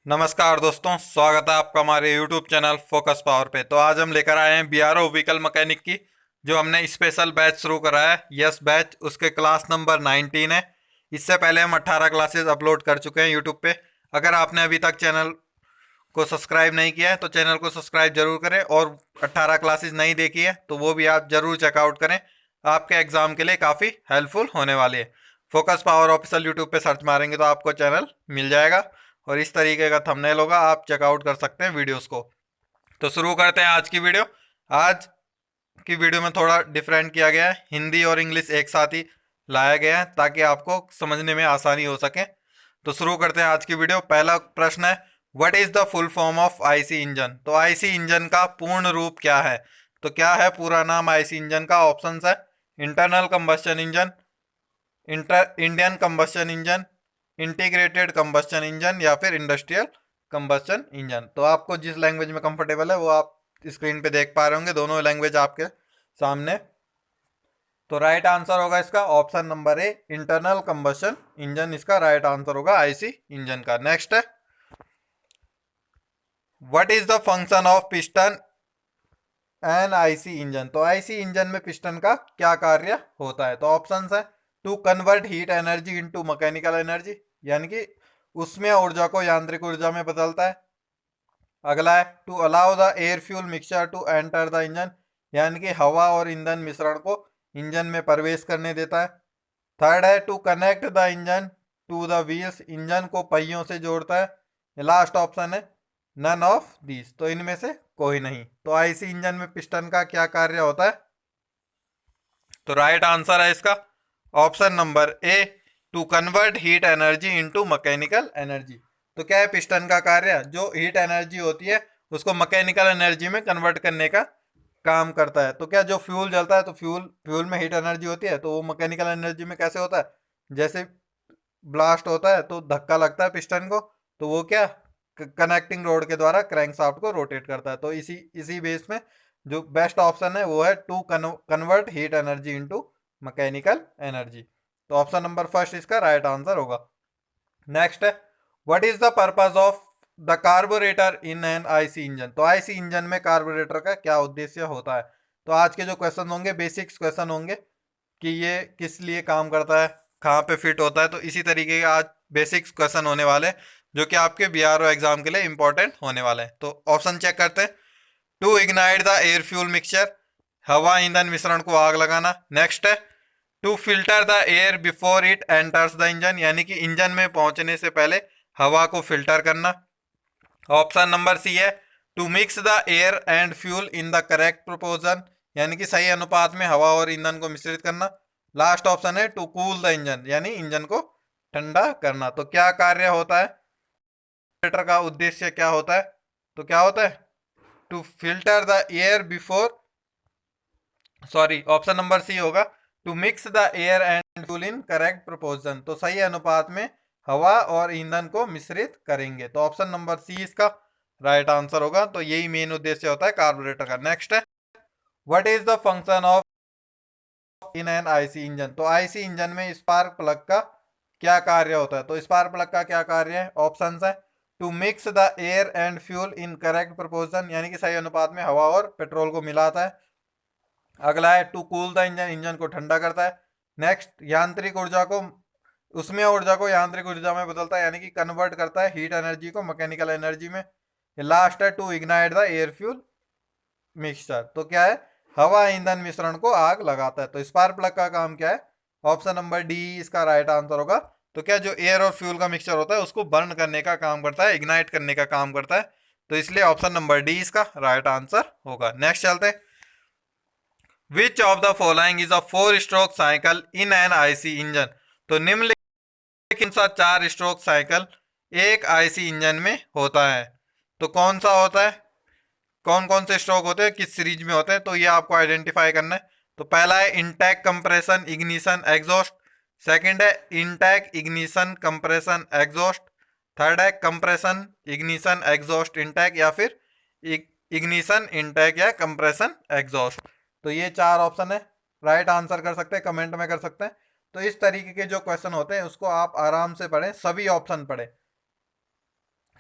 नमस्कार दोस्तों, स्वागत है आपका हमारे YouTube चैनल फोकस पावर पे। तो आज हम लेकर आए हैं BRO व्हीकल मैकेनिक की जो हमने स्पेशल बैच शुरू करा है, यस बैच। उसके क्लास नंबर 19 है। इससे पहले हम 18 क्लासेस अपलोड कर चुके हैं YouTube पे। अगर आपने अभी तक चैनल को सब्सक्राइब नहीं किया है तो चैनल को सब्सक्राइब जरूर करें, और 18 क्लासेस नहीं देखी है तो वो भी आप जरूर चेकआउट करें। आपके एग्जाम के लिए काफ़ी हेल्पफुल होने वाली है। फोकस पावर ऑफिशियल यूट्यूब पे सर्च मारेंगे तो आपको चैनल मिल जाएगा, और इस तरीके का थंबनेल होगा, आप चेकआउट कर सकते हैं वीडियोस को। तो शुरू करते हैं आज की वीडियो। आज की वीडियो में थोड़ा डिफरेंट किया गया है, हिंदी और इंग्लिश एक साथ ही लाया गया है ताकि आपको समझने में आसानी हो सके। तो शुरू करते हैं आज की वीडियो। पहला प्रश्न है, what is the full form of IC engine. तो आईसी इंजन का पूर्ण रूप क्या है? तो क्या है पूरा नाम आईसी इंजन का? ऑप्शंस है internal combustion engine, Indian combustion engine, integrated combustion engine, या फिर इंडस्ट्रियल कंबस्शन इंजन। तो आपको जिस लैंग्वेज में कंफर्टेबल है वो आप स्क्रीन पे देख पा रहे होंगे, दोनों लैंग्वेज आपके सामने। तो राइट आंसर होगा इसका option number A, internal combustion engine इसका राइट आंसर होगा आईसी इंजन का। नेक्स्ट है, what is the function of piston an IC engine. तो आईसी इंजन में पिस्टन का क्या कार्य होता है? तो ऑप्शंस है to convert heat energy into mechanical energy, यानी कि उसमें ऊर्जा को यांत्रिक ऊर्जा में बदलता है। अगला है to allow the air fuel mixture to enter the engine, यानी कि हवा और ईंधन मिश्रण को इंजन में प्रवेश करने देता है। थर्ड है to connect the engine to the wheels, engine को पहियों से जोड़ता है। लास्ट ऑप्शन है नन ऑफ दीज, तो इनमें से कोई नहीं। तो आईसी इंजन में पिस्टन का क्या कार्य होता है? तो राइट आंसर है इसका option number A, to convert heat energy into mechanical energy. तो क्या है पिस्टन का कार्य? जो हीट एनर्जी होती है उसको मैकेनिकल एनर्जी में कन्वर्ट करने का काम करता है। तो क्या जो फ्यूल जलता है तो फ्यूल फ्यूल में हीट एनर्जी होती है, तो वो मैकेनिकल एनर्जी में कैसे होता है? जैसे ब्लास्ट होता है तो धक्का लगता है पिस्टन को, तो वो क्या कनेक्टिंग रोड के द्वारा क्रैंकशाफ्ट को रोटेट करता है। तो इसी इसी बेस में जो बेस्ट ऑप्शन है वो है to convert heat energy into mechanical energy. तो ऑप्शन नंबर फर्स्ट इसका राइट आंसर होगा। नेक्स्ट है, what is the purpose of the carburettor in an IC engine. तो आईसी इंजन में कार्बोरेटर का क्या उद्देश्य होता है? तो आज के जो क्वेश्चन होंगे बेसिक्स क्वेश्चन होंगे कि ये किस लिए काम करता है, कहाँ पे फिट होता है। तो इसी तरीके के आज बेसिक्स क्वेश्चन होने वाले जो कि आपके बीआरओ एग्जाम के लिए इंपॉर्टेंट होने वाले हैं। तो ऑप्शन चेक करते हैं। To ignite the air fuel mixture, हवा ईंधन मिश्रण को आग लगाना। नेक्स्ट है to filter the air before it enters the engine, यानी कि इंजन में पहुंचने से पहले हवा को फिल्टर करना। ऑप्शन नंबर सी है to mix the air and fuel in the correct proportion, यानी कि सही अनुपात में हवा और ईंधन को मिश्रित करना। लास्ट ऑप्शन है टू कूल द इंजन, यानी इंजन को ठंडा करना। तो क्या कार्य होता है, का उद्देश्य क्या होता है? तो क्या होता है to filter the air before, sorry option number c होगा to mix the air and fuel in correct proportion. तो सही अनुपात में हवा और ईंधन को मिश्रित करेंगे। तो ऑप्शन नंबर सी इसका राइट आंसर होगा। तो यही मेन उद्देश्य होता है कार्बोरेटर का। नेक्स्ट है, what is the function of in an IC engine. तो आईसी इंजन में स्पार्क प्लग का क्या कार्य होता है? तो स्पार्क प्लग का क्या कार्य है? ऑप्शंस है to mix the air and fuel in correct proportion, यानी कि सही अनुपात में हवा और पेट्रोल को मिलाता है। अगला है to cool the engine, engine को ठंडा करता है। नेक्स्ट, यांत्रिक ऊर्जा को उसमें ऊर्जा को यांत्रिक ऊर्जा में बदलता है, यानी कि कन्वर्ट करता है हीट एनर्जी को मैकेनिकल एनर्जी में। लास्ट है to ignite the air fuel mixture. तो क्या है, हवा ईंधन मिश्रण को आग लगाता है। तो स्पार्क प्लग का काम क्या है? ऑप्शन नंबर डी इसका राइट आंसर होगा। तो क्या जो एयर और फ्यूल का मिक्सचर होता है उसको बर्न करने का काम करता है, इग्नाइट करने का काम करता है। तो इसलिए ऑप्शन नंबर डी इसका राइट आंसर होगा। नेक्स्ट चलते हैं, which of the following is a four stroke cycle in an IC engine. तो निम्नलिखित सा चार स्ट्रोक साइकिल एक आईसी इंजन में होता है। तो कौन सा होता है, कौन कौन से स्ट्रोक होते हैं, किस सीरीज में होते हैं? तो ये आपको आइडेंटिफाई करना है। तो पहला है intake compression ignition exhaust, second है intake ignition compression exhaust, third है कंप्रेशन इग्निशन एग्जॉस्ट इंटैक, या फिर इग्निशन इंटैक या कंप्रेशन एग्जॉस्ट। तो ये चार ऑप्शन है, राइट आंसर कर सकते हैं, कमेंट में कर सकते हैं। तो इस तरीके के जो क्वेश्चन होते हैं उसको आप आराम से पढ़ें, सभी ऑप्शन पढ़ें।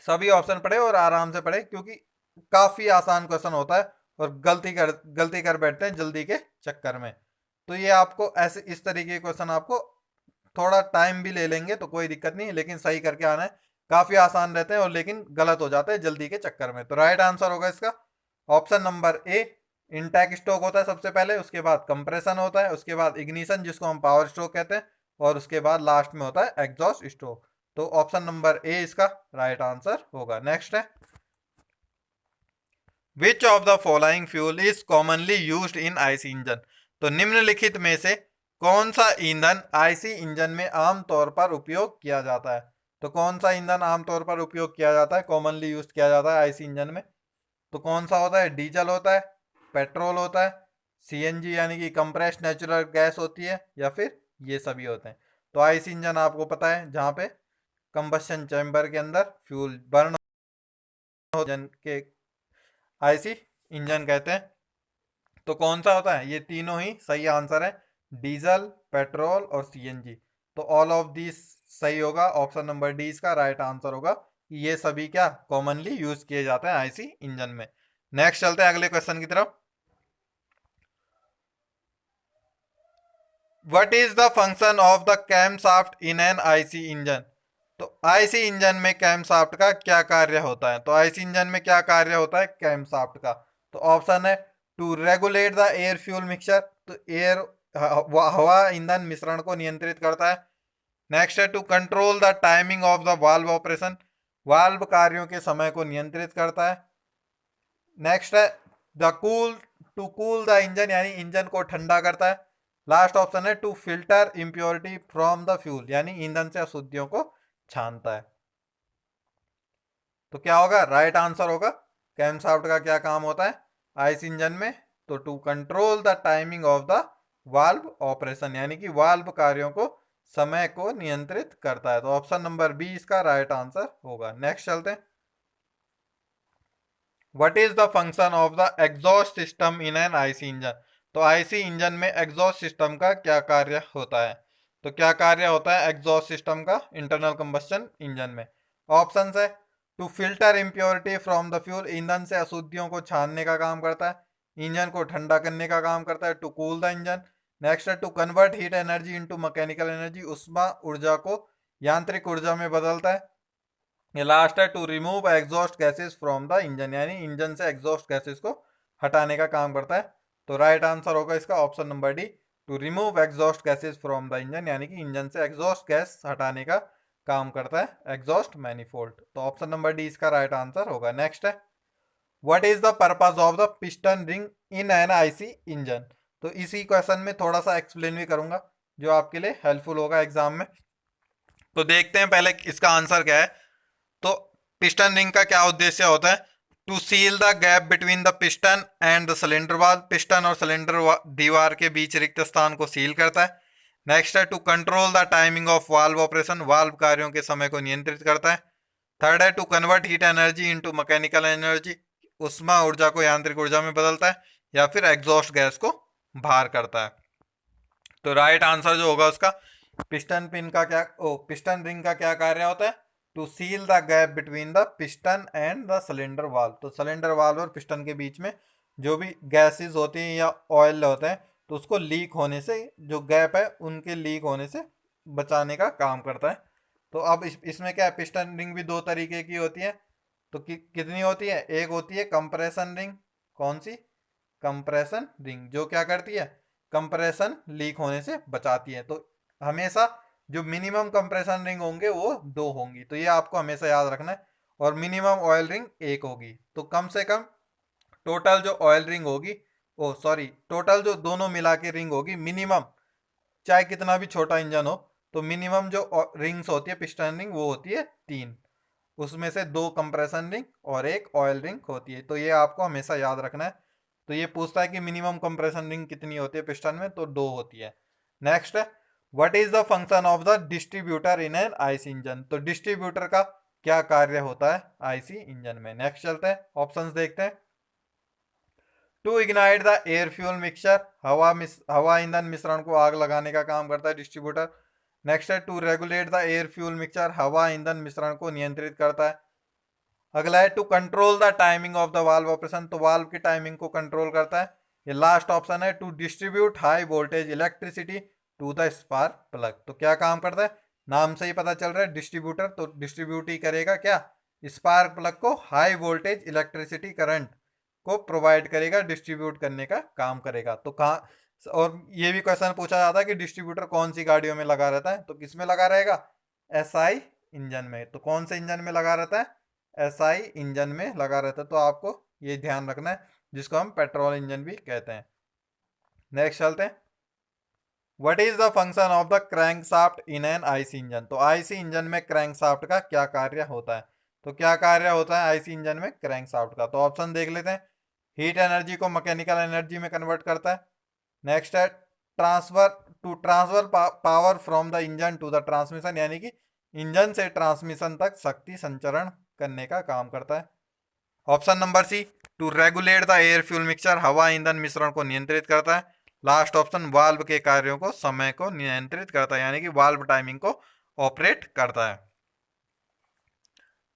सभी ऑप्शन पढ़े और आराम से पढ़े, क्योंकि काफी आसान क्वेश्चन होता है और गलती कर बैठते हैं जल्दी के चक्कर में। तो ये आपको ऐसे इस तरीके के क्वेश्चन आपको थोड़ा टाइम भी ले लेंगे तो कोई दिक्कत नहीं, लेकिन सही करके आना है। काफी आसान रहते हैं और लेकिन गलत हो जाते हैं जल्दी के चक्कर में। तो राइट आंसर होगा इसका ऑप्शन नंबर ए। इनटैक स्ट्रोक होता है सबसे पहले, उसके बाद कंप्रेशन होता है, उसके बाद इग्निशन जिसको हम पावर स्ट्रोक कहते हैं, और उसके बाद लास्ट में होता है एग्जॉस्ट स्ट्रोक। तो ऑप्शन नंबर ए इसका राइट आंसर होगा। नेक्स्ट है, which of the following fuel is commonly used in IC engine. तो निम्नलिखित में से कौन सा ईंधन आईसी इंजन में आमतौर पर उपयोग किया जाता है। तो कौन सा ईंधन आमतौर पर उपयोग किया जाता है, कॉमनली यूज किया जाता है आईसी इंजन में। तो कौन सा होता है, डीजल होता है, पेट्रोल होता है, सीएनजी यानी कि कंप्रेस्ड नेचुरल गैस होती है, या फिर ये सभी होते हैं। तो आईसी इंजन आपको पता है जहाँ पे कंबशन चैम्बर के अंदर फ्यूल बर्न हो, जन के आईसी इंजन कहते हैं। तो कौन सा होता है, ये तीनों ही सही आंसर है, डीजल, पेट्रोल और सीएनजी। तो ऑल ऑफ दिस सही होगा, ऑप्शन नंबर डी इसका राइट आंसर होगा। ये सभी क्या कॉमनली यूज किए जाते हैं आईसी इंजन में। नेक्स्ट चलते हैं अगले क्वेश्चन की तरफ। What is the function of the camshaft in an IC engine. तो आईसी इंजन में कैमशाफ्ट का क्या कार्य होता है। तो आईसी इंजन में क्या कार्य होता है कैमशाफ्ट का। तो ऑप्शन है, to regulate the air fuel mixture. तो एयर हवा ईंधन मिश्रण को नियंत्रित करता है। नेक्स्ट है, to control the timing of the valve operation. Valve कार्यों के समय को नियंत्रित करता है। नेक्स्ट है, the cool to cool the engine यानी इंजन को ठंडा करता है। लास्ट ऑप्शन है, to filter impurity from the fuel यानी ईंधन से अशुद्धियों को छानता है। तो क्या होगा, राइट आंसर होगा, कैमशाफ्ट का क्या काम होता है आइस इंजन में। तो to control the timing of the valve operation यानी कि वाल्व कार्यों को समय को नियंत्रित करता है। तो ऑप्शन नंबर बी इसका राइट आंसर होगा। नेक्स्ट चलते हैं, what is the function of the exhaust system in an IC engine. तो आईसी इंजन में एग्जॉस्ट सिस्टम का क्या कार्य होता है। तो क्या कार्य होता है एग्जॉस्ट सिस्टम का इंटरनल कंबस्शन इंजन में। ऑप्शन है, to filter impurity from the fuel ईंधन से अशुद्धियों को छानने का काम करता है। इंजन को ठंडा करने का काम करता है, to cool the engine. Next है, to convert heat energy into mechanical energy, उष्मा ऊर्जा को यांत्रिक ऊर्जा में बदलता है। ये लास्ट है, to remove exhaust gases from the engine यानी इंजन से एग्जॉस्ट गैसेस को हटाने का काम करता है। तो राइट आंसर होगा इसका option number D, to remove exhaust gases from the engine यानी कि इंजन से एग्जॉस्ट गैस हटाने का काम करता है एग्जॉस्ट मैनिफोल्ड। तो ऑप्शन नंबर डी इसका राइट आंसर होगा। नेक्स्ट है, what is the purpose of the piston ring in an IC engine. तो इसी क्वेश्चन में थोड़ा सा एक्सप्लेन भी करूंगा जो आपके लिए हेल्पफुल होगा एग्जाम में। तो देखते हैं पहले इसका आंसर क्या है। तो पिस्टन रिंग का क्या उद्देश्य होता है, to seal the gap between the piston and the cylinder valve, piston और सिलेंडर दीवार के बीच रिक्त स्थान को सील करता है। नेक्स्ट है, to control the timing of valve operation, valve कार्यों के समय को नियंत्रित करता है। थर्ड है, to convert heat energy into mechanical energy, उष्मा ऊर्जा को यांत्रिक ऊर्जा में बदलता है, या फिर एग्जॉस्ट गैस को बाहर करता है। तो राइट आंसर जो होगा उसका, पिस्टन रिंग का क्या कार्य होता है, to seal the gap between the piston and the cylinder valve. तो सिलेंडर वाल्व और पिस्टन के बीच में जो भी गैसेस होती हैं या ऑयल होते हैं तो उसको लीक होने से, जो गैप है उनके लीक होने से बचाने का काम करता है। तो अब इसमें क्या है, पिस्टन रिंग भी दो तरीके की होती है। तो कितनी होती है, एक होती है कंप्रेशन रिंग। कौन सी, कंप्रेशन रिंग, जो क्या करती है कंप्रेशन लीक होने से बचाती है। तो हमेशा जो मिनिमम कंप्रेशन रिंग होंगे वो दो होंगी, तो ये आपको हमेशा याद रखना है। और मिनिमम ऑयल रिंग एक होगी। तो कम से कम टोटल जो ऑयल रिंग होगी, ओ सॉरी, टोटल जो दोनों मिला के रिंग होगी मिनिमम, चाहे कितना भी छोटा इंजन हो, तो मिनिमम जो रिंग्स होती है पिस्टन रिंग वो होती है तीन। उसमें से दो कंप्रेशन रिंग और एक ऑयल रिंग होती है। तो ये आपको हमेशा याद रखना है। तो ये पूछता है कि मिनिमम कंप्रेशन रिंग कितनी होती है पिस्टन में, तो दो होती है। नेक्स्ट है, what is the function of the distributor in an IC engine. तो डिस्ट्रीब्यूटर का क्या कार्य होता है आईसी इंजन में। नेक्स्ट चलते हैं, ऑप्शंस देखते हैं। To ignite the air fuel mixture, हवा ईंधन मिश्रण को आग लगाने का काम करता है डिस्ट्रीब्यूटर। नेक्स्ट है, to regulate the air fuel mixture, हवा ईंधन मिश्रण को नियंत्रित करता है। अगला है to control the timing of the valve operation, तो वाल्व की टाइमिंग को कंट्रोल करता है। ये लास्ट ऑप्शन है to distribute high voltage electricity to the spark plug, तो क्या काम करता है, नाम से ही पता चल रहा है डिस्ट्रीब्यूटर, तो डिस्ट्रीब्यूट ही करेगा क्या, स्पार्क प्लग को हाई वोल्टेज इलेक्ट्रिसिटी करंट को प्रोवाइड करेगा, डिस्ट्रीब्यूट करने का काम करेगा। तो कहाँ, और ये भी क्वेश्चन पूछा जाता है कि डिस्ट्रीब्यूटर कौन सी गाड़ियों में लगा रहता है, तो किस में लगा रहेगा, एसआई इंजन में। तो कौन से इंजन में लगा रहता है, एसआई इंजन में लगा रहता है, तो आपको ये ध्यान रखना है, जिसको हम पेट्रोल इंजन भी कहते हैं। नेक्स्ट चलते हैं, what is the function of the crankshaft in an IC engine, तो आईसी इंजन में क्रैंकशाफ्ट का क्या कार्य होता है, तो क्या कार्य होता है आईसी इंजन में क्रैंकशाफ्ट का, तो ऑप्शन देख लेते हैं। हीट एनर्जी को मैकेनिकल एनर्जी में कन्वर्ट करता है। नेक्स्ट है transfer, to transfer power from the engine to the transmission, यानी कि इंजन से ट्रांसमिशन तक शक्ति संचरण करने का काम करता है। Option number C, to regulate the air fuel mixture, हवा ईंधन मिश्रण को नियंत्रित करता है। लास्ट ऑप्शन, वाल्व के कार्यों को, समय को नियंत्रित करता है, यानी कि वाल्व टाइमिंग को ऑपरेट करता है।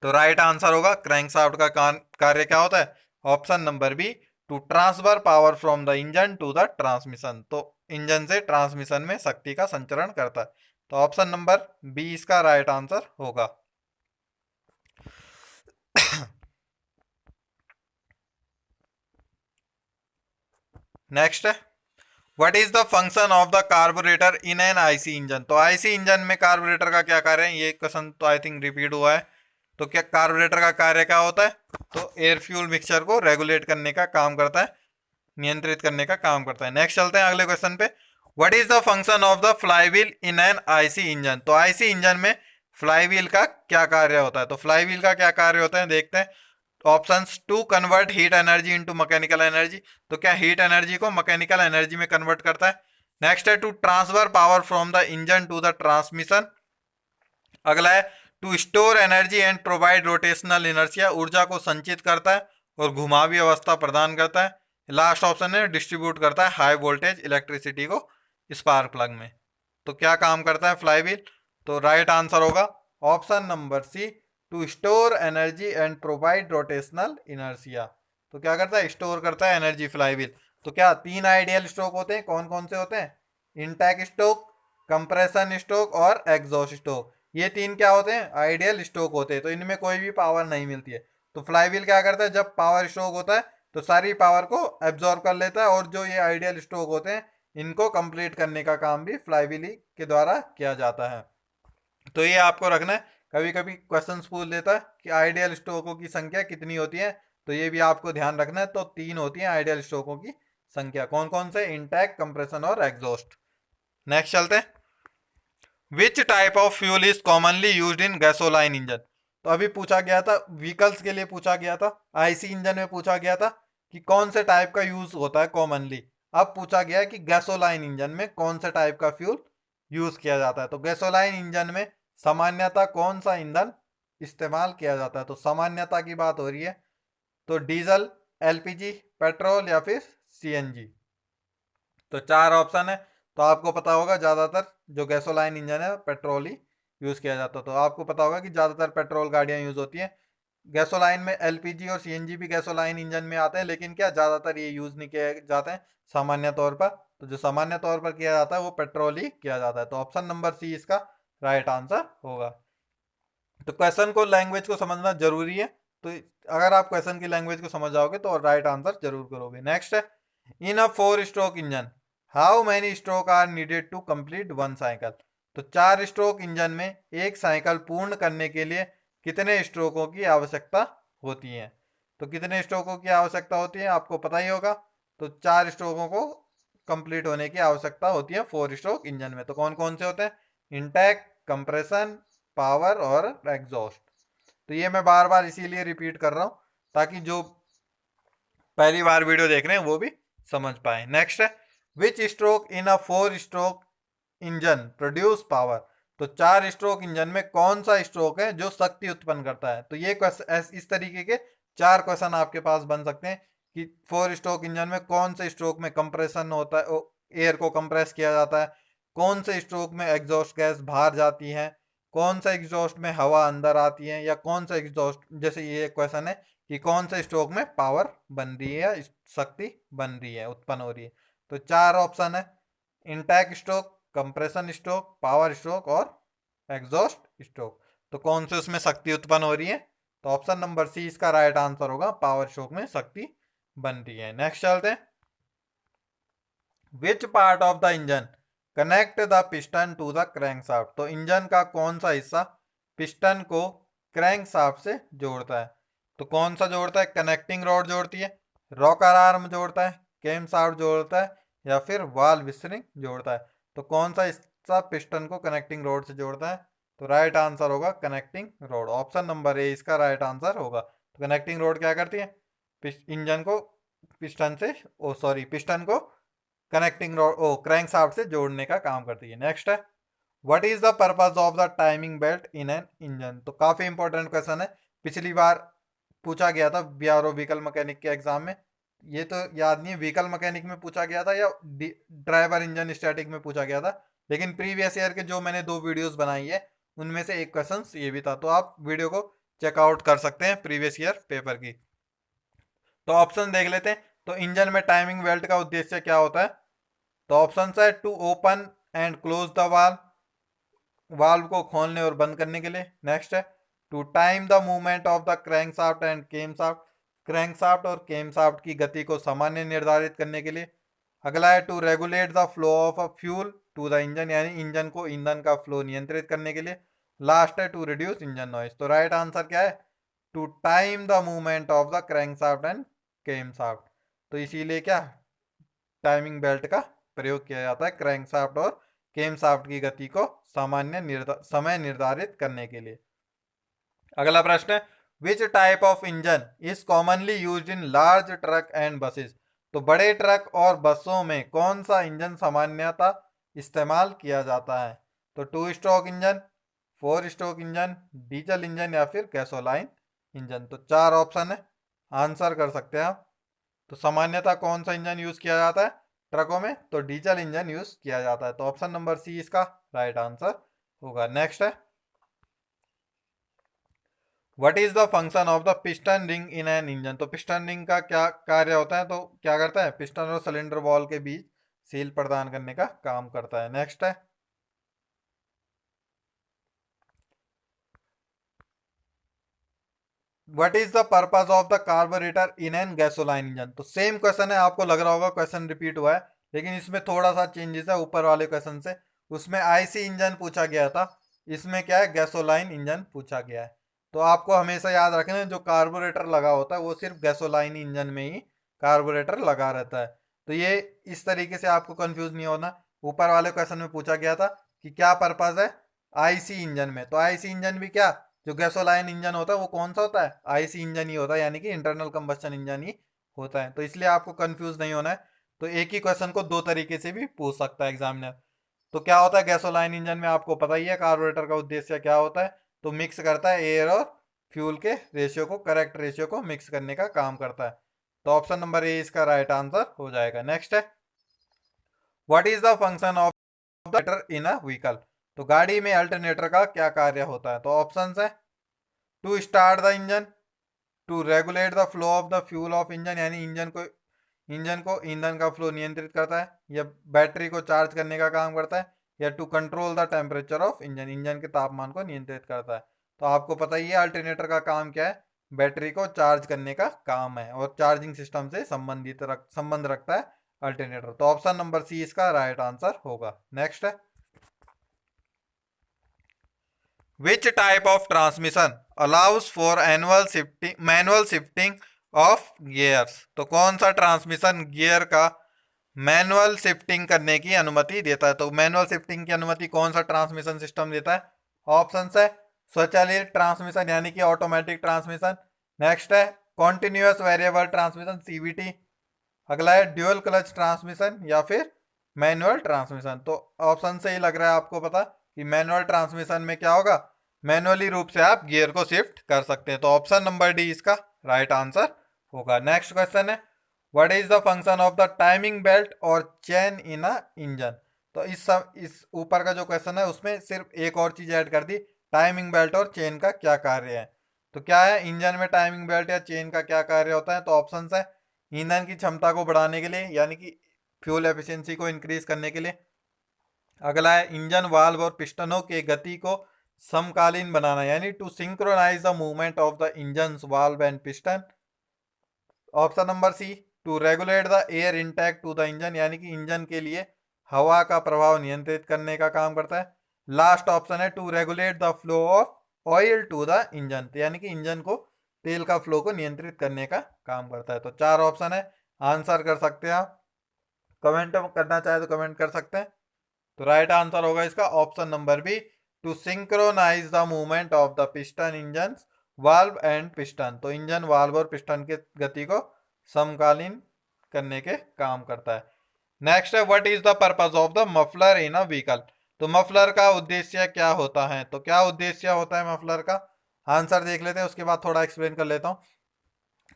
तो राइट आंसर होगा क्रैंकशाफ्ट का कार्य क्या होता है, option number B, to transfer power from the engine to the transmission, तो इंजन से ट्रांसमिशन में शक्ति का संचरण करता है। तो ऑप्शन नंबर बी इसका राइट आंसर होगा। नेक्स्ट है, what is the function of the carburettor in an IC engine, तो आईसी इंजन में कार्बोरेटर का क्या कार्य है, ये क्वेश्चन तो आई थिंक रिपीट हुआ है। तो क्या कार्बोरेटर का कार्य क्या होता है, तो एयर फ्यूल मिक्सचर को रेगुलेट करने का काम करता है, नियंत्रित करने का काम करता है। नेक्स्ट चलते हैं अगले क्वेश्चन पे, what is the function of the flywheel in an IC engine, तो आईसी इंजन में फ्लाईव्हील का क्या कार्य होता है, तो फ्लाईव्हील का क्या कार्य होता है देखते हैं। Options, to convert heat energy into mechanical energy, तो क्या हीट एनर्जी को मैकेनिकल एनर्जी में कन्वर्ट करता है। नेक्स्ट है to transfer power from the engine to the transmission. अगला है to store energy and provide rotational inertia, ऊर्जा को संचित करता है और घुमावी अवस्था प्रदान करता है। लास्ट ऑप्शन है डिस्ट्रीब्यूट करता है हाई वोल्टेज इलेक्ट्रिसिटी को स्पार्क प्लग में। तो क्या काम करता है फ्लाईव्हील, तो राइट आंसर होगा option number C, to store energy and provide rotational inertia. तो क्या करता है, स्टोर करता है एनर्जी फ्लाईव्हील। तो क्या तीन आइडियल स्ट्रोक होते हैं, कौन कौन से होते हैं, इंटैक स्ट्रोक, कंप्रेशन स्ट्रोक और एग्जॉस्ट स्ट्रोक, ये तीन क्या होते हैं, आइडियल स्ट्रोक होते हैं। तो इनमें कोई भी पावर नहीं मिलती है। तो फ्लाईव्हील क्या करता है, जब पावर स्ट्रोक होता है तो सारी पावर को एब्जॉर्ब कर लेता है, और जो ये आइडियल स्ट्रोक होते हैं इनको कंप्लीट करने का काम भी फ्लाईव्हील के द्वारा किया जाता है। तो ये आपको रखना है, कभी कभी क्वेश्चन पूछ लेता है कि आइडियल स्ट्रोकों की संख्या कितनी होती है, तो ये भी आपको ध्यान रखना है। तो तीन होती है आइडियल स्ट्रोकों की संख्या, कौन कौन से, इंटैक, कंप्रेशन और एग्जॉस्ट। नेक्स्ट चलते हैं, which type of fuel is commonly used in gasoline engine, तो अभी पूछा गया था व्हीकल्स के लिए, पूछा गया था आईसी इंजन में, पूछा गया था कि कौन से टाइप का यूज होता है कॉमनली। अब पूछा गया है कि गैसोलाइन इंजन में कौन से टाइप का फ्यूल यूज किया जाता है। तो गैसोलाइन इंजन में सामान्यतः कौन सा ईंधन इस्तेमाल किया जाता है, तो सामान्यता की बात हो रही है, तो डीजल, एलपीजी, पेट्रोल या फिर सीएनजी। तो चार ऑप्शन है। तो आपको पता होगा ज्यादातर जो गैसोलाइन इंजन है पेट्रोल ही यूज किया जाता है। तो आपको पता होगा कि ज्यादातर पेट्रोल गाड़ियां यूज होती हैं। गैसोलाइन में एलपीजी और सीएनजी भी गैसोलाइन इंजन में आते हैं, लेकिन क्या ज्यादातर ये यूज नहीं किए जाते हैं सामान्य तौर पर। तो जो सामान्य तौर पर किया जाता है वो पेट्रोल ही किया जाता है। तो ऑप्शन नंबर सी इसका राइट आंसर होगा। तो क्वेश्चन को, लैंग्वेज को समझना जरूरी है। तो अगर आप क्वेश्चन की लैंग्वेज को समझ जाओगे तो राइट आंसर जरूर करोगे। नेक्स्ट है, in a 4 stroke engine how many stroke are needed to complete 1 cycle, तो 4 स्ट्रोक इंजन में एक साइकिल पूर्ण करने के लिए कितने स्ट्रोकों की आवश्यकता होती है। तो कितने स्ट्रोकों की आवश्यकता होती है आपको पता ही होगा। तो 4 स्ट्रोकों को कंप्लीट होने की आवश्यकता होती है 4 स्ट्रोक इंजन में। तो कौन कौन से होते हैं, इंटैक, कंप्रेशन, पावर और एग्जॉस्ट। तो ये मैं बार बार इसीलिए रिपीट कर रहा हूं ताकि जो पहली बार वीडियो देख रहे हैं वो भी समझ पाए। नेक्स्ट है, which stroke in a 4 stroke engine produce power, तो 4 स्ट्रोक इंजन में कौन सा स्ट्रोक है जो शक्ति उत्पन्न करता है। तो ये क्वेश्चन, इस तरीके के 4 क्वेश्चन आपके पास बन सकते हैं कि 4 स्ट्रोक इंजन में कौन से स्ट्रोक में कंप्रेशन होता है, एयर को कंप्रेस किया जाता है, कौन से स्ट्रोक में एग्जॉस्ट गैस बाहर जाती है, कौन सा एग्जॉस्ट में हवा अंदर आती है, या कौन सा एग्जॉस्ट, जैसे ये क्वेश्चन है कि कौन से स्ट्रोक में पावर बन रही है या शक्ति बन रही है, उत्पन्न हो रही है। तो चार ऑप्शन है, intake stroke, compression stroke, power stroke और एग्जॉस्ट स्ट्रोक। तो कौन से उसमें शक्ति उत्पन्न हो रही है? तो ऑप्शन नंबर सी इसका राइट आंसर होगा, पावर स्ट्रोक में शक्ति बन रही है। नेक्स्ट चलते हैं, which part of the engine connect the piston to the crankshaft. तो इंजन का कौन सा हिस्सा पिस्टन को क्रैंकशाफ्ट से जोड़ता है? तो कौन सा जोड़ता है? कनेक्टिंग रॉड जोड़ती है, रॉकर आर्म जोड़ता है, कैम शाफ्ट जोड़ता है, या फिर वाल्व स्प्रिंग जोड़ता है। तो कौन सा हिस्सा पिस्टन को कनेक्टिंग रॉड से जोड़ता है? तो राइट आंसर होगा कनेक्टिंग रॉड, ऑप्शन नंबर ए इसका राइट आंसर होगा। तो कनेक्टिंग रॉड क्या करती है? इंजन को पिस्टन से, ओ सॉरी, पिस्टन को कनेक्टिंग रॉड ओ क्रैंकशाफ्ट से जोड़ने का काम करती है। नेक्स्ट है, what is the purpose of the timing belt in an engine. तो काफी इंपॉर्टेंट क्वेश्चन है, पिछली बार पूछा गया था बीआरओ व्हीकल मैकेनिक के एग्जाम में। ये तो याद नहीं है व्हीकल मैकेनिक में पूछा गया था या ड्राइवर इंजन स्टैटिक में पूछा गया था, लेकिन प्रीवियस ईयर के जो मैंने 2 वीडियोस बनाई है उनमें से एक क्वेश्चन ये भी था, तो आप वीडियो को चेकआउट कर सकते हैं प्रीवियस ईयर पेपर की। तो ऑप्शन देख लेते हैं, तो इंजन में टाइमिंग बेल्ट का उद्देश्य क्या होता है? तो ऑप्शन है, to open and close the valve, valve को खोलने और बंद करने के लिए। नेक्स्ट है, to time the movement of the crankshaft and camshaft, crankshaft और केमशाफ्ट की गति को सामान्य निर्धारित करने के लिए। अगला है, to regulate the flow of a fuel to the engine, यानी इंजन को ईंधन का फ्लो नियंत्रित करने के लिए। लास्ट है, टू रिड्यूस इंजन नॉइज। तो राइट आंसर क्या है? To time the movement of the crankshaft and camshaft. तो इसीलिए क्या टाइमिंग बेल्ट का प्रयोग किया जाता है क्रैंकशाफ्ट और केमशाफ्ट की गति को समय निर्धारित करने के लिए। अगला प्रश्न है, which type of engine is commonly used in large truck and buses. तो बड़े ट्रक और बसों में कौन सा इंजन सामान्यतः इस्तेमाल किया जाता है? तो 2 stroke engine, 4 stroke engine, diesel engine, या फिर गैसोलाइन इंजन। तो चार ऑप्शन है, आंसर कर सकते हैं आप। तो सामान्यतः कौन सा इंजन यूज किया जाता है ट्रकों में? तो डीजल इंजन यूज किया जाता है। तो ऑप्शन नंबर सी इसका राइट आंसर होगा। नेक्स्ट है, what is the function of the piston ring in an engine. तो पिस्टन रिंग का क्या कार्य होता है? तो क्या करता है? पिस्टन और सिलेंडर वॉल के बीच सील प्रदान करने का काम करता है। नेक्स्ट है, what is the purpose of the carburettor in N gasoline engine. तो सेम क्वेश्चन है, आपको लग रहा होगा क्वेश्चन रिपीट हुआ है, लेकिन इसमें थोड़ा सा चेंजेस है ऊपर वाले क्वेश्चन से। उसमें आईसी इंजन पूछा गया था, इसमें क्या है, गैसोलाइन इंजन पूछा गया है। तो आपको हमेशा याद रखना है, जो कार्बोरेटर लगा होता है वो सिर्फ गैसोलाइन इंजन में ही कार्बोरेटर लगा रहता है। तो ये इस तरीके से आपको कंफ्यूज नहीं होना। ऊपर वाले क्वेश्चन में पूछा गया था कि क्या पर्पज है आईसी इंजन में, तो आईसी इंजन भी क्या, जो गैसोलाइन इंजन होता है वो कौन सा होता है? आईसी इंजन ही होता है, यानी कि इंटरनल कंबस्टन इंजन ही होता है। तो इसलिए आपको कंफ्यूज नहीं होना है। तो एक ही क्वेश्चन को दो तरीके से भी पूछ सकता है एग्जामिनर। तो क्या होता है गैसोलाइन इंजन में, आपको पता ही है कार्बोरेटर का उद्देश्य क्या होता है। तो मिक्स करता है एयर और फ्यूल के रेशियो को, करेक्ट रेशियो को मिक्स करने का काम करता है। तो ऑप्शन नंबर ए इसका राइट आंसर हो जाएगा। नेक्स्ट है, what is the function of the in a vehicle. तो गाड़ी में अल्टरनेटर का क्या कार्य होता है? तो ऑप्शन है, to start the engine, to regulate the flow of the fuel of engine, यानी इंजन को ईंधन का फ्लो नियंत्रित करता है, या बैटरी को चार्ज करने का काम करता है, या to control the temperature of engine, engine के तापमान को नियंत्रित करता है। तो आपको पता ही है अल्टरनेटर का काम क्या है, बैटरी को चार्ज करने का काम है और चार्जिंग सिस्टम से संबंध रखता है अल्टरनेटर। तो ऑप्शन नंबर सी इसका राइट आंसर होगा। नेक्स्ट है, which type of transmission allows for manual shifting of gears। तो कौन सा ट्रांसमिशन गियर का मैनुअल शिफ्टिंग करने की अनुमति देता है? तो मैनुअल शिफ्टिंग की अनुमति कौन सा ट्रांसमिशन सिस्टम देता है? ऑप्शन है, स्वचालित ट्रांसमिशन यानी कि ऑटोमेटिक ट्रांसमिशन। नेक्स्ट है, कॉन्टिन्यूअस वेरिएबल ट्रांसमिशन सीवीटी। अगला है, ड्यूअल क्लच ट्रांसमिशन या फिर मैनुअल ट्रांसमिशन। तो ऑप्शन से ही लग रहा है आपको पता कि मैनुअल ट्रांसमिशन में क्या होगा, मैनुअली रूप से आप गियर को शिफ्ट कर सकते हैं। तो ऑप्शन नंबर डी इसका राइट आंसर होगा। नेक्स्ट क्वेश्चन है, what is the function of the timing belt और चेन इन अ इंजन। तो इस ऊपर का जो क्वेश्चन है उसमें सिर्फ एक और चीज ऐड कर दी, टाइमिंग बेल्ट और चेन का क्या कार्य है। तो क्या है, इंजन में टाइमिंग बेल्ट या चेन का क्या कार्य होता है। तो ऑप्शन है ईंधन की क्षमता को बढ़ाने के लिए, यानी कि फ्यूल एफिशिएंसी को इंक्रीज करने के लिए। अगला है इंजन वाल्व और पिस्टनों के गति को समकालीन बनाना, यानी to synchronise the movement of the engine valve and piston. Option number C, to regulate the air intake to the engine, यानी कि इंजन के लिए हवा का प्रभाव नियंत्रित करने का काम करता है। लास्ट ऑप्शन है to regulate the flow of oil to the engine, यानी कि इंजन को तेल का फ्लो को नियंत्रित करने का काम करता है। तो चार ऑप्शन है, आंसर कर सकते हैं आप। कमेंट करना चाहे तो कमेंट कर सकते हैं। तो राइट आंसर होगा इसका option number B, to synchronise the movement of the piston engine valve and piston. तो इंजन वाल्व और पिस्टन के गति को समकालीन करने के काम करता है। नेक्स्ट है what is the purpose of the muffler in a vehicle. तो मफलर का उद्देश्य क्या होता है। तो क्या उद्देश्य होता है मफलर का, आंसर देख लेते हैं, उसके बाद थोड़ा एक्सप्लेन कर लेता हूँ।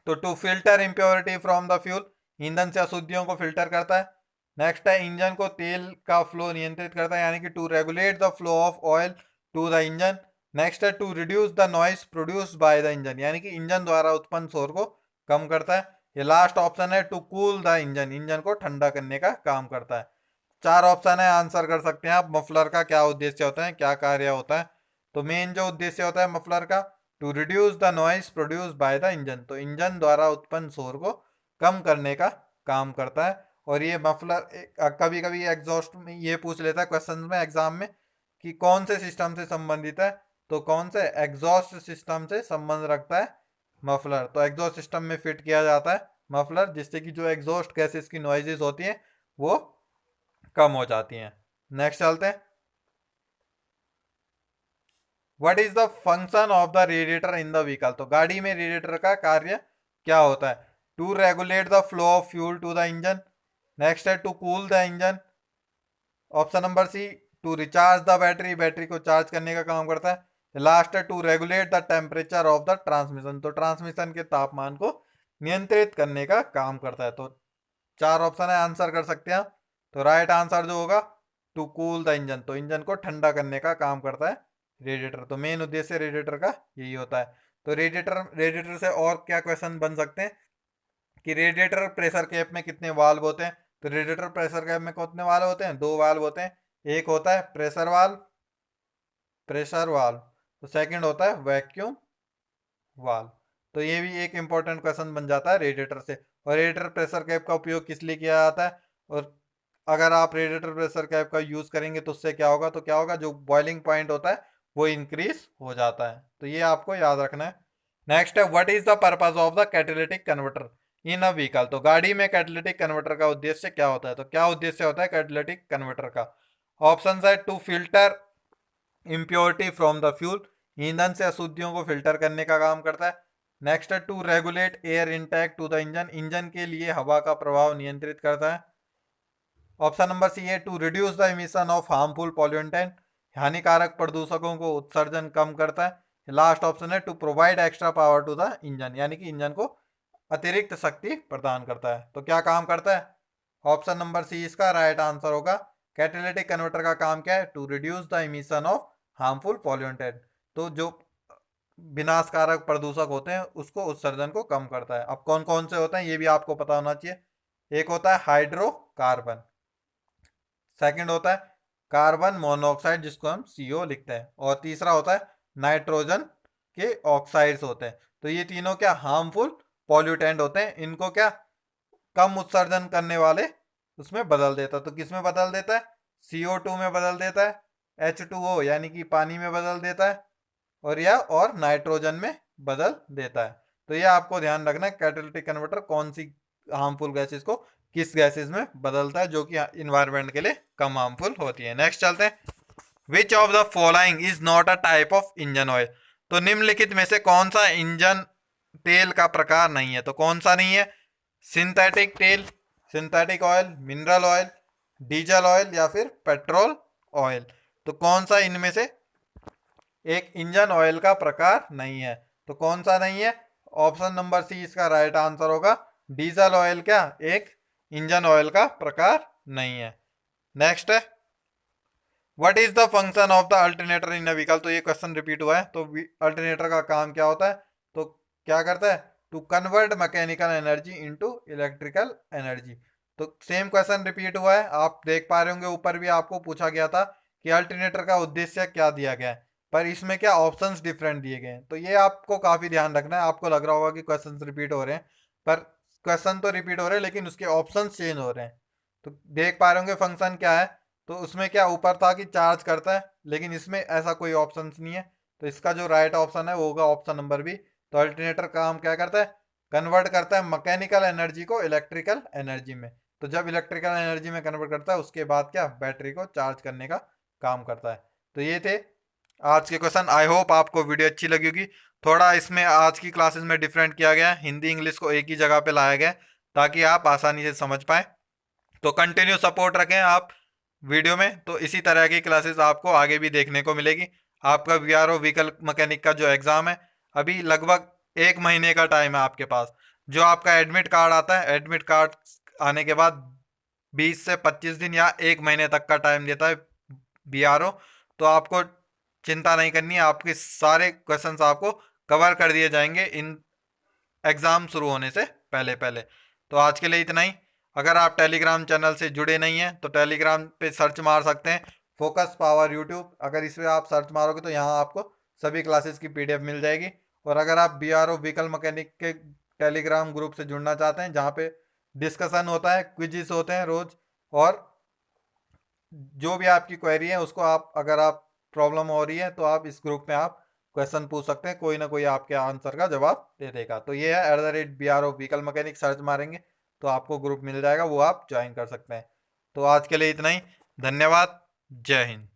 तो to filter impurity from the fuel, ईंधन से अशुद्धियों को फिल्टर करता है। नेक्स्ट है इंजन को तेल का फ्लो नियंत्रित करता है, यानी कि to regulate the flow of oil to the engine. Next है to reduce the noise produced by the engine, यानी कि इंजन द्वारा उत्पन्न शोर को कम करता है। ये लास्ट ऑप्शन है to cool the engine, engine को ठंडा करने का काम करता है। चार ऑप्शन है, आंसर कर सकते हैं आप। मफलर का क्या उद्देश्य होता है, क्या कार्य होता है। तो मेन जो उद्देश्य होता है मफलर का, to reduce the noise produce by the engine, तो इंजन द्वारा उत्पन्न शोर को कम करने का काम करता है। और ये मफलर कभी कभी एग्जॉस्ट में ये पूछ लेता है क्वेश्चन में एग्जाम में कि कौन से सिस्टम से संबंधित है। तो कौन से, एग्जॉस्ट सिस्टम से संबंध रखता है मफलर। तो एग्जॉस्ट सिस्टम में फिट किया जाता है मफलर, जिससे कि जो एग्जॉस्ट गैसेस की नॉइजेस होती हैं वो कम हो जाती हैं। नेक्स्ट चलते हैं, what is the function of the radiator in the vehicle. तो गाड़ी में रेडिएटर का कार्य क्या होता है। To regulate the flow of fuel to the engine. Next है to cool the engine. Option number C, to recharge the battery, battery को चार्ज करने का काम करता है। लास्ट है to regulate the temperature of the transmission, तो transmission के तापमान को नियंत्रित करने का काम करता है। तो चार ऑप्शन है, आंसर कर सकते हैं आप। तो राइट आंसर जो होगा टू कूल द इंजन, तो इंजन को ठंडा करने का काम करता है रेडिएटर। तो मेन उद्देश्य रेडिएटर का यही होता है। तो रेडिएटर रेडिएटर से और क्या क्वेश्चन बन सकते हैं कि रेडिएटर प्रेशर कैप में कितने वाल्व होते हैं। तो रेडिएटर प्रेशर कैप में कितने वाल्व होते हैं, दो वाल्व होते हैं। एक होता है प्रेशर वाल्व, प्रेशर वाल्व, तो सेकंड होता है वैक्यूम वाल्व। तो ये भी एक इंपॉर्टेंट क्वेश्चन बन जाता है रेडिएटर से। और रेडिएटर प्रेशर कैप का उपयोग किस लिए किया जाता है, और अगर आप रेडिएटर प्रेशर कैप का यूज करेंगे तो उससे क्या होगा, तो क्या होगा, जो बॉइलिंग पॉइंट होता है वो इंक्रीज हो जाता है। तो ये आपको याद रखना है। नेक्स्ट है what is the purpose of the catalytic converter in a vehicle. तो गाड़ी में कैटालिटिक कन्वर्टर का उद्देश्य क्या होता है। तो क्या उद्देश्य होता है कैटालिटिक कन्वर्टर का। ऑप्शन है to filter impurity from the fuel, ईंधन से अशुद्धियों को फिल्टर करने का काम करता है। नेक्स्ट है to regulate air intake to the engine, engine के लिए हवा का प्रभाव नियंत्रित करता है। ऑप्शन नंबर सी है to reduce the emission of harmful pollutant, हानिकारक प्रदूषकों को उत्सर्जन कम करता है। लास्ट ऑप्शन है to provide extra power to the engine, यानी कि इंजन को अतिरिक्त शक्ति प्रदान करता है। तो क्या काम करता है, ऑप्शन नंबर सी इसका राइट आंसर होगा। कैटालिटिक कन्वर्टर का काम क्या है, to reduce the emission of harmful pollutant, तो जो विनाशकारक प्रदूषक होते हैं उसको उत्सर्जन को कम करता है। अब कौन कौन से होते हैं ये भी आपको पता होना चाहिए। एक होता है हाइड्रोकार्बन, सेकंड होता है कार्बन मोनोऑक्साइड जिसको हम सीओ लिखते हैं, और तीसरा होता है नाइट्रोजन के ऑक्साइड्स होते हैं। तो ये तीनों क्या हार्मफुल पॉल्यूटेंट होते हैं, इनको क्या कम उत्सर्जन करने वाले उसमें बदल देता है। तो किस में बदल देता है, CO2 में बदल देता है, H2O यानी कि पानी में बदल देता है, और नाइट्रोजन में बदल देता है। तो ये आपको ध्यान रखना है कैटालिटिक कन्वर्टर कौन सी हार्मफुल गैसेस को किस गैसेस में बदलता है जो कि इन्वायरमेंट के लिए कम हार्मफुल होती है। नेक्स्ट चलते हैं, which of the following is not a type of engine oil. तो निम्नलिखित में से कौन सा इंजन तेल का प्रकार नहीं है। तो कौन सा नहीं है, सिंथेटिक तेल, synthetic oil, mineral oil, diesel oil या फिर पेट्रोल ऑयल। तो कौन सा इनमें से एक इंजन ऑयल का प्रकार नहीं है। तो कौन सा नहीं है, ऑप्शन नंबर सी इसका राइट आंसर होगा। डीजल ऑयल क्या एक इंजन ऑयल का प्रकार नहीं है। नेक्स्ट है what is the function of the alternator in a vehicle. तो ये क्वेश्चन रिपीट हुआ है। तो अल्टरनेटर का काम क्या होता है, तो क्या करता है, to convert mechanical energy into electrical energy. तो सेम क्वेश्चन रिपीट हुआ है, आप देख पा रहे होंगे ऊपर भी आपको पूछा गया था कि अल्टरनेटर का उद्देश्य क्या दिया गया है, पर इसमें क्या ऑप्शंस डिफरेंट दिए गए हैं। तो ये आपको काफी ध्यान रखना है। आपको लग रहा होगा कि क्वेश्चंस रिपीट हो रहे हैं, पर क्वेश्चन तो रिपीट हो रहे हैं लेकिन उसके ऑप्शंस चेंज हो रहे हैं। तो देख पा रहे होंगे फंक्शन क्या है। तो उसमें क्या ऊपर था कि चार्ज करता है, लेकिन इसमें ऐसा कोई ऑप्शन नहीं है। तो इसका जो राइट ऑप्शन है वो होगा ऑप्शन नंबर बी। तो अल्टरनेटर काम क्या करता है, कन्वर्ट करता है मैकेनिकल एनर्जी को इलेक्ट्रिकल एनर्जी में। तो जब इलेक्ट्रिकल एनर्जी में कन्वर्ट करता है उसके बाद क्या बैटरी को चार्ज करने का काम करता है। तो ये थे आज के क्वेश्चन। आई होप आपको वीडियो अच्छी लगी होगी। थोड़ा इसमें आज की क्लासेस में डिफरेंट किया गया है, हिंदी इंग्लिश को एक ही जगह पे लाया गया है ताकि आप आसानी से समझ पाए। तो कंटिन्यू सपोर्ट रखें आप वीडियो में, तो इसी तरह की क्लासेस आपको आगे भी देखने को मिलेगी। आपका वीआरओ व्हीकल मैकेनिक का जो एग्ज़ाम है, अभी लगभग 1 महीने का टाइम है आपके पास। जो आपका एडमिट कार्ड आता है, एडमिट कार्ड आने के बाद 20 से 25 दिन या 1 महीने तक का टाइम देता है बीआरओ। तो आपको चिंता नहीं करनी है, आपके सारे क्वेश्चंस आपको कवर कर दिए जाएंगे इन एग्ज़ाम शुरू होने से पहले पहले। तो आज के लिए इतना ही। अगर आप टेलीग्राम चैनल से जुड़े नहीं हैं तो टेलीग्राम पे सर्च मार सकते हैं फोकस पावर यूट्यूब। अगर इस पर आप सर्च मारोगे तो यहाँ आपको सभी क्लासेस की पीडीएफ मिल जाएगी। और अगर आप बीआरओ व्हीकल मैकेनिक के टेलीग्राम ग्रुप से जुड़ना चाहते हैं जहाँ पे डिस्कशन होता है, क्विजिस होते हैं रोज, और जो भी आपकी क्वेरी है उसको आप, अगर आप प्रॉब्लम हो रही है तो आप इस ग्रुप में आप क्वेश्चन पूछ सकते हैं, कोई ना कोई आपके आंसर का जवाब दे देगा। तो ये है @BRO व्हीकल मैकेनिक, सर्च मारेंगे तो आपको ग्रुप मिल जाएगा, वो आप ज्वाइन कर सकते हैं। तो आज के लिए इतना ही। धन्यवाद। जय हिंद।